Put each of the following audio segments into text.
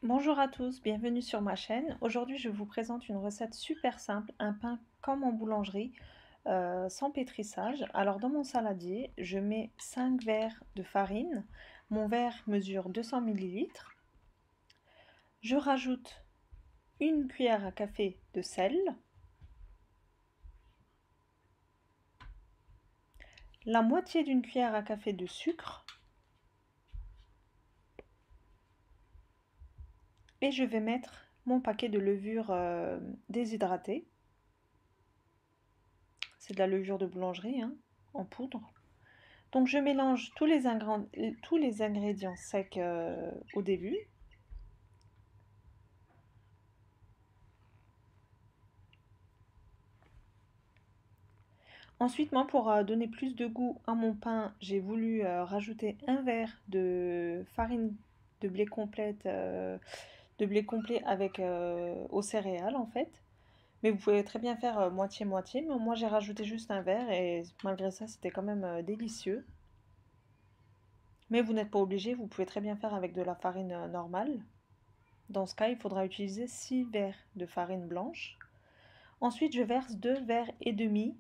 Bonjour à tous, bienvenue sur ma chaîne. Aujourd'hui, je vous présente une recette super simple, un pain comme en boulangerie, sans pétrissage. Alors, dans mon saladier, je mets 5 verres de farine. Mon verre mesure 200 millilitres. Je rajoute une cuillère à café de sel, la moitié d'une cuillère à café de sucre et je vais mettre mon paquet de levure déshydratée. C'est de la levure de boulangerie, hein, en poudre. Donc je mélange tous les ingrédients secs au début. Ensuite, moi, pour donner plus de goût à mon pain, j'ai voulu rajouter un verre de farine de blé complète, de blé complet avec aux céréales en fait. Mais vous pouvez très bien faire moitié-moitié. Mais moi, j'ai rajouté juste un verre et malgré ça, c'était quand même délicieux. Mais vous n'êtes pas obligé, vous pouvez très bien faire avec de la farine normale. Dans ce cas, il faudra utiliser 6 verres de farine blanche. Ensuite, je verse 2 verres et demi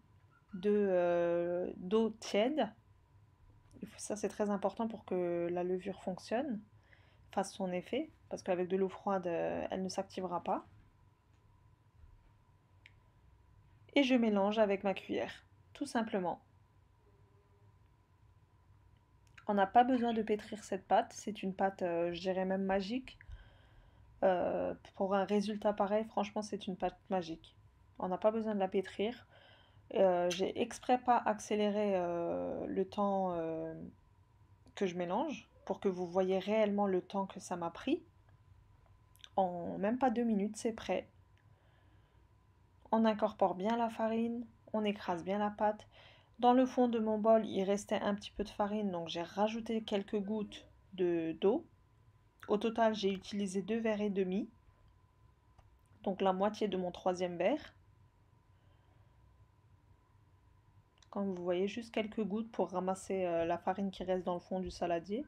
d'eau tiède. Ça, c'est très important pour que la levure fonctionne, fasse son effet, parce qu'avec de l'eau froide, elle ne s'activera pas. Et je mélange avec ma cuillère, tout simplement. On n'a pas besoin de pétrir cette pâte, c'est une pâte, je dirais même magique. Pour un résultat pareil, franchement, c'est une pâte magique. On n'a pas besoin de la pétrir. J'ai exprès pas accéléré le temps que je mélange pour que vous voyez réellement le temps que ça m'a pris. En même pas 2 minutes, c'est prêt. On incorpore bien la farine, on écrase bien la pâte. Dans le fond de mon bol, il restait un petit peu de farine, donc j'ai rajouté quelques gouttes d'eau. Au total, j'ai utilisé 2 verres et demi, donc la moitié de mon troisième verre. Comme vous voyez, juste quelques gouttes pour ramasser la farine qui reste dans le fond du saladier.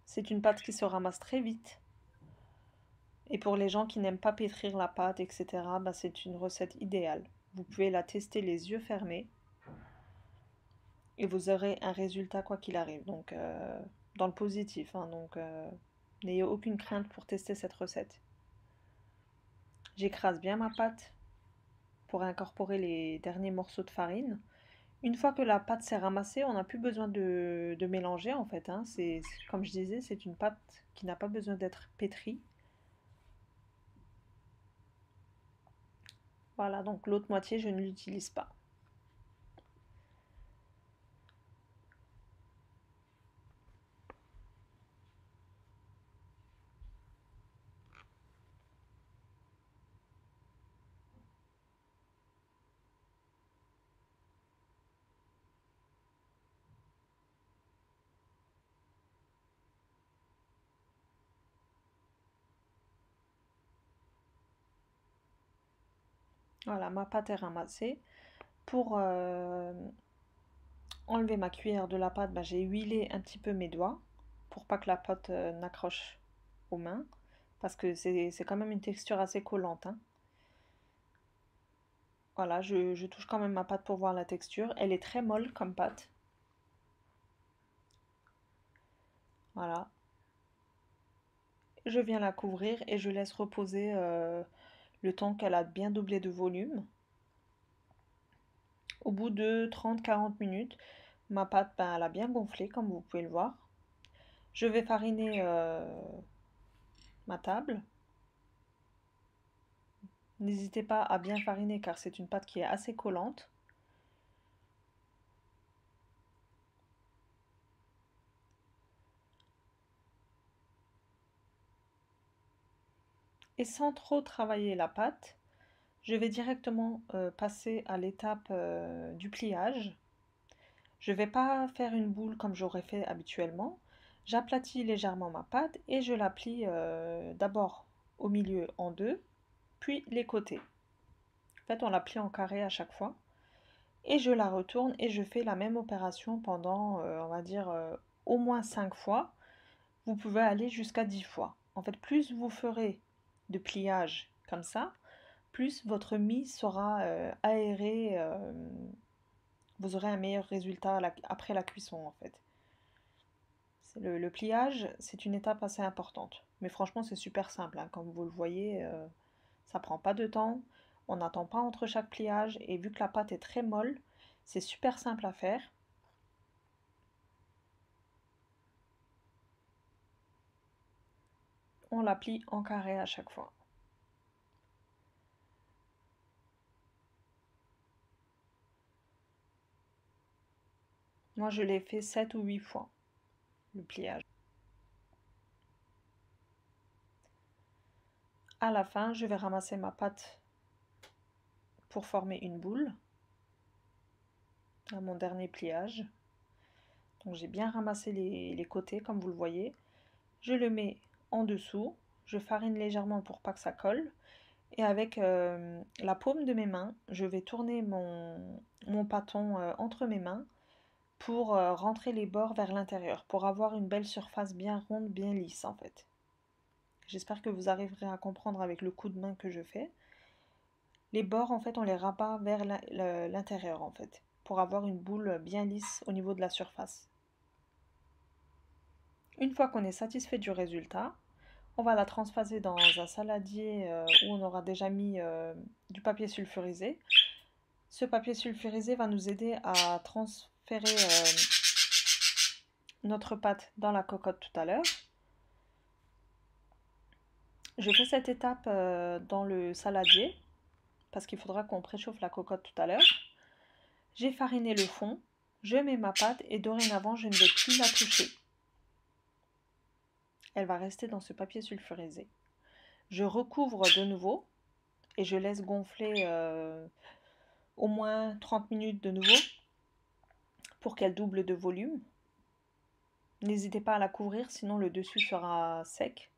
C'est une pâte qui se ramasse très vite. Et pour les gens qui n'aiment pas pétrir la pâte, etc., bah, c'est une recette idéale. Vous pouvez la tester les yeux fermés et vous aurez un résultat quoi qu'il arrive. Donc, dans le positif, hein, donc n'ayez aucune crainte pour tester cette recette. J'écrase bien ma pâte pour incorporer les derniers morceaux de farine. Une fois que la pâte s'est ramassée, on n'a plus besoin de mélanger en fait, hein. Comme je disais, c'est une pâte qui n'a pas besoin d'être pétrie. Voilà, donc l'autre moitié, je ne l'utilise pas. Voilà, ma pâte est ramassée. Pour enlever ma cuillère de la pâte, bah, j'ai huilé un petit peu mes doigts pour pas que la pâte n'accroche aux mains, parce que c'est quand même une texture assez collante, hein. Voilà, je touche quand même ma pâte pour voir la texture. Elle est très molle comme pâte. Voilà. Je viens la couvrir et je laisse reposer le temps qu'elle a bien doublé de volume. Au bout de 30-40 minutes, ma pâte, ben, elle a bien gonflé, comme vous pouvez le voir. Je vais fariner ma table. N'hésitez pas à bien fariner car c'est une pâte qui est assez collante. Et sans trop travailler la pâte, je vais directement passer à l'étape du pliage. Je ne vais pas faire une boule comme j'aurais fait habituellement. J'aplatis légèrement ma pâte et je la plie d'abord au milieu en deux, puis les côtés. En fait, on la plie en carré à chaque fois. Et je la retourne et je fais la même opération pendant, on va dire, au moins 5 fois. vous pouvez aller jusqu'à 10 fois. En fait, plus vous ferez de pliage comme ça, plus votre mie sera aérée, vous aurez un meilleur résultat après la cuisson en fait. Le pliage, c'est une étape assez importante. Mais franchement, c'est super simple, hein. Comme vous le voyez, ça prend pas de temps. On n'attend pas entre chaque pliage. Et vu que la pâte est très molle, c'est super simple à faire. On la plie en carré à chaque fois. Moi, je l'ai fait 7 ou 8 fois, le pliage. À la fin, je vais ramasser ma pâte pour former une boule à mon dernier pliage. Donc j'ai bien ramassé les côtés comme vous le voyez. Je le mets en dessous, je farine légèrement pour pas que ça colle. Et avec la paume de mes mains, je vais tourner mon pâton entre mes mains pour rentrer les bords vers l'intérieur, pour avoir une belle surface bien ronde, bien lisse en fait. J'espère que vous arriverez à comprendre avec le coup de main que je fais. Les bords en fait on les rabat vers l'intérieur en fait, pour avoir une boule bien lisse au niveau de la surface. Une fois qu'on est satisfait du résultat, on va la transvaser dans un saladier où on aura déjà mis du papier sulfurisé. Ce papier sulfurisé va nous aider à transférer notre pâte dans la cocotte tout à l'heure. Je fais cette étape dans le saladier parce qu'il faudra qu'on préchauffe la cocotte tout à l'heure. J'ai fariné le fond, je mets ma pâte et dorénavant je ne vais plus la toucher. Elle va rester dans ce papier sulfurisé. Je recouvre de nouveau et je laisse gonfler au moins 30 minutes de nouveau pour qu'elle double de volume. N'hésitez pas à la couvrir, sinon le dessus sera sec.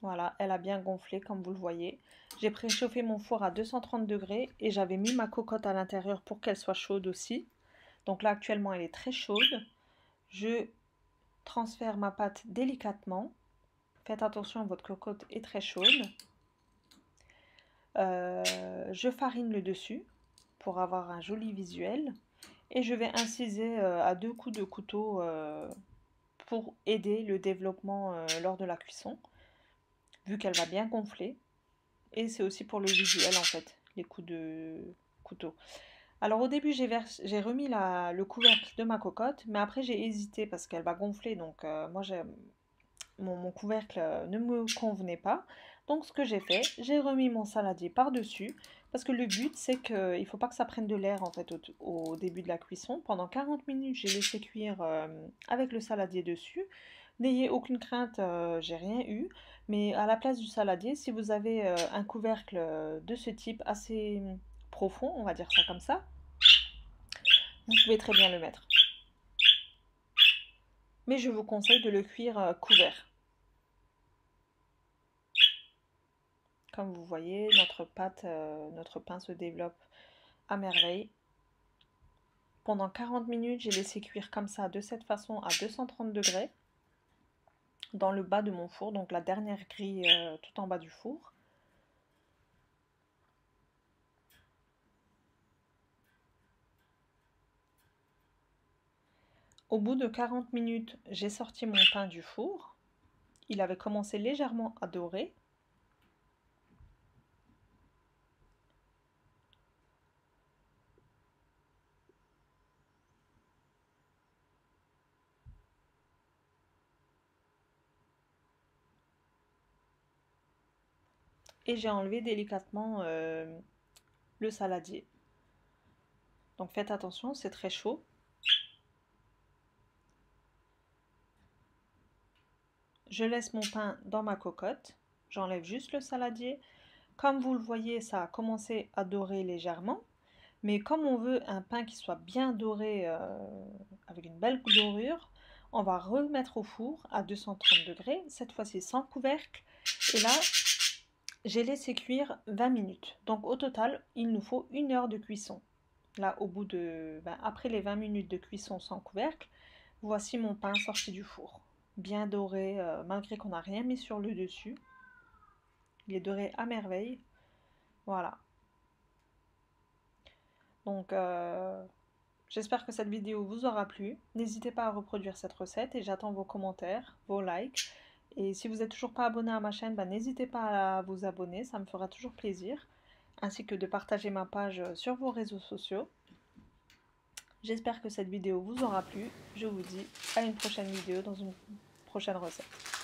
Voilà, elle a bien gonflé comme vous le voyez. J'ai préchauffé mon four à 230 degrés et j'avais mis ma cocotte à l'intérieur pour qu'elle soit chaude aussi. Donc là actuellement elle est très chaude. Je transfère ma pâte délicatement. Faites attention, votre cocotte est très chaude. Je farine le dessus pour avoir un joli visuel. Et je vais inciser à 2 coups de couteau pour aider le développement lors de la cuisson, vu qu'elle va bien gonfler. Et c'est aussi pour le visuel en fait, les coups de couteau. Alors au début j'ai remis le couvercle de ma cocotte, mais après j'ai hésité parce qu'elle va gonfler, donc moi mon couvercle ne me convenait pas. Donc ce que j'ai fait, j'ai remis mon saladier par-dessus, parce que le but c'est qu'il ne faut pas que ça prenne de l'air en fait au début de la cuisson. Pendant 40 minutes j'ai laissé cuire avec le saladier dessus. N'ayez aucune crainte, j'ai rien eu. Mais à la place du saladier, si vous avez un couvercle de ce type assez profond, on va dire ça comme ça, vous pouvez très bien le mettre. Mais je vous conseille de le cuire couvert. Comme vous voyez, notre pâte, notre pain se développe à merveille. Pendant 40 minutes, j'ai laissé cuire comme ça, de cette façon, à 230 degrés, dans le bas de mon four, donc la dernière grille tout en bas du four. Au bout de 40 minutes, j'ai sorti mon pain du four. Il avait commencé légèrement à dorer. Et j'ai enlevé délicatement le saladier. Donc faites attention, c'est très chaud. Je laisse mon pain dans ma cocotte. J'enlève juste le saladier. Comme vous le voyez, ça a commencé à dorer légèrement. Mais comme on veut un pain qui soit bien doré, avec une belle dorure, on va remettre au four à 230 degrés, cette fois-ci sans couvercle. Et là, j'ai laissé cuire 20 minutes. Donc au total, il nous faut 1 heure de cuisson. Là, au bout de, après les 20 minutes de cuisson sans couvercle, voici mon pain sorti du four. Bien doré, malgré qu'on n'a rien mis sur le dessus. Il est doré à merveille. Voilà. Donc, j'espère que cette vidéo vous aura plu. N'hésitez pas à reproduire cette recette et j'attends vos commentaires, vos likes. Et si vous n'êtes toujours pas abonné à ma chaîne, n'hésitez pas à vous abonner, ça me fera toujours plaisir. Ainsi que de partager ma page sur vos réseaux sociaux. J'espère que cette vidéo vous aura plu. Je vous dis à une prochaine vidéo dans une prochaine recette.